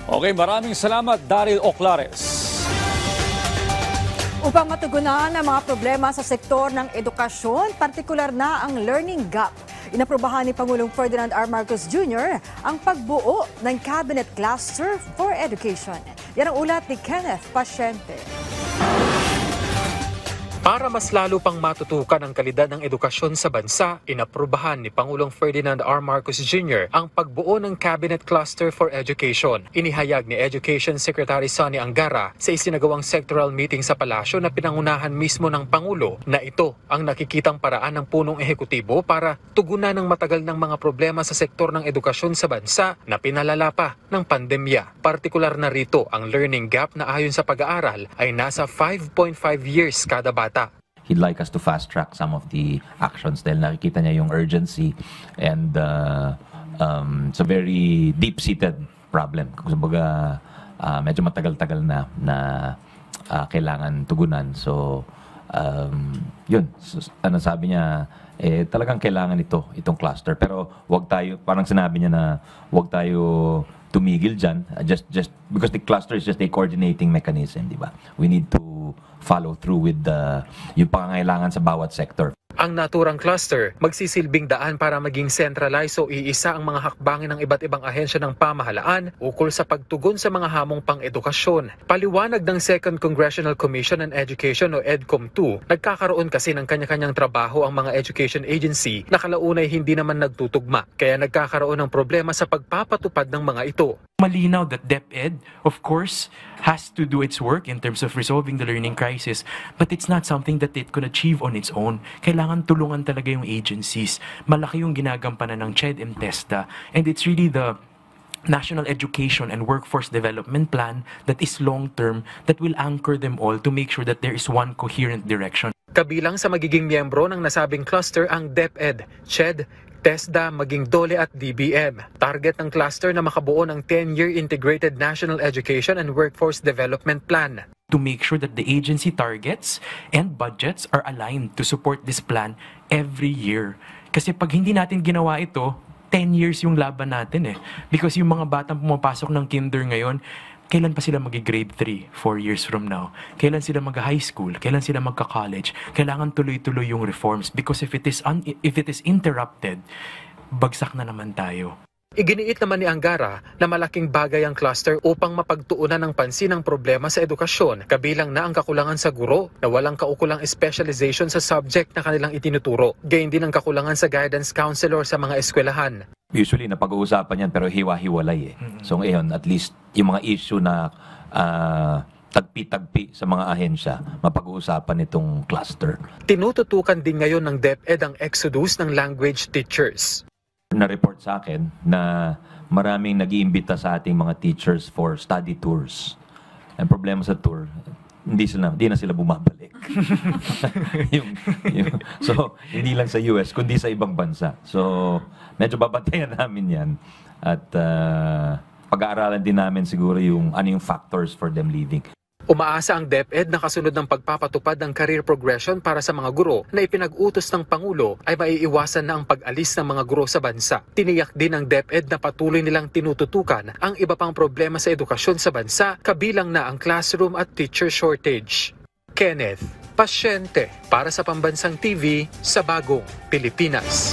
Okay, maraming salamat, Daryl Oclares. Upang matugunan ang mga problema sa sektor ng edukasyon, partikular na ang learning gap, inaprubahan ni Pangulong Ferdinand R. Marcos Jr. ang pagbuo ng Cabinet Cluster for Education. Yan ang ulat ni Kenneth Pasyente. Para mas lalo pang matutukan ang kalidad ng edukasyon sa bansa, inaprubahan ni Pangulong Ferdinand R. Marcos Jr. ang pagbuo ng Cabinet Cluster for Education. Inihayag ni Education Secretary Sonny Angara sa isinagawang sectoral meeting sa palasyo na pinangunahan mismo ng Pangulo na ito ang nakikitang paraan ng punong ehekutibo para tugunan ng matagal ng mga problema sa sektor ng edukasyon sa bansa na pinalala pa ng pandemya. Partikular na rito ang learning gap na ayon sa pag-aaral ay nasa 5.5 years kada bata. He'd like us to fast track some of the actions dahil nakikita niya yung urgency and it's a very deep-seated problem. Kung sabaga, medyo matagal-tagal na kailangan tugunan. So, yun. Ano sabi niya, talagang kailangan itong cluster. Pero wag tayo, parang sinabi niya na wag tayo tumigil dyan, just because the cluster is just a coordinating mechanism, di ba? We need to follow through with yung pangangailangan sa bawat sector. Ang naturang cluster, magsisilbing daan para maging centralized o iisa ang mga hakbangin ng iba't ibang ahensya ng pamahalaan ukol sa pagtugon sa mga hamong pang-edukasyon. Paliwanag ng 2nd Congressional Commission on Education o EDCOM2, nagkakaroon kasi ng kanya-kanyang trabaho ang mga education agency na kalaunay hindi naman nagtutugma, kaya nagkakaroon ng problema sa pagpapatupad ng mga ito. Malinaw that DepEd, of course, has to do its work in terms of resolving the learning crisis, but it's not something that it could achieve on its own. Kailangan tulungan talaga yung agencies. Malaki yung ginagampanan ng CHED and TESDA, and it's really the National Education and Workforce Development Plan that is long-term that will anchor them all to make sure that there is one coherent direction. Kabilang sa magiging miyembro ng nasabing cluster ang DepEd, CHED, TESDA, maging DOLE at DBM. Target ng cluster na makabuo ng 10-year Integrated National Education and Workforce Development Plan. To make sure that the agency targets and budgets are aligned to support this plan every year. Kasi pag hindi natin ginawa ito, 10 years yung laban natin eh. Because yung mga batang pumapasok ng kinder ngayon, kailan pa sila mag-grade 3, 4 years from now? Kailan sila mag-high school? Kailan sila magka-college? Kailangan tuloy-tuloy yung reforms because if it is interrupted, bagsak na naman tayo. Iginiit naman ni Angara na malaking bagay ang cluster upang mapagtuunan ng pansin ang problema sa edukasyon, kabilang na ang kakulangan sa guro na walang kaukulang specialization sa subject na kanilang itinuturo. Gayon din ang kakulangan sa guidance counselor sa mga eskwelahan. Usually, napag-uusapan yan pero hiwa-hiwalay eh. So ngayon, at least yung mga issue na tagpi-tagpi sa mga ahensya, mapag-uusapan itong cluster. Tinututukan din ngayon ng DepEd ang exodus ng language teachers. Na-report sa akin na maraming nag-iimbita sa ating mga teachers for study tours. Ang problema sa tour, hindi na sila bumabalik. So, hindi lang sa US, kundi sa ibang bansa. So, medyo babantayan namin yan. At pag-aaralan din namin siguro yung factors for them leaving. Umaasa ang DepEd na kasunod ng pagpapatupad ng career progression para sa mga guro na ipinag-utos ng Pangulo ay maiiwasan na ang pag-alis ng mga guro sa bansa. Tiniyak din ng DepEd na patuloy nilang tinututukan ang iba pang problema sa edukasyon sa bansa, kabilang na ang classroom at teacher shortage. Kenneth Pasyente para sa Pambansang TV sa Bagong Pilipinas.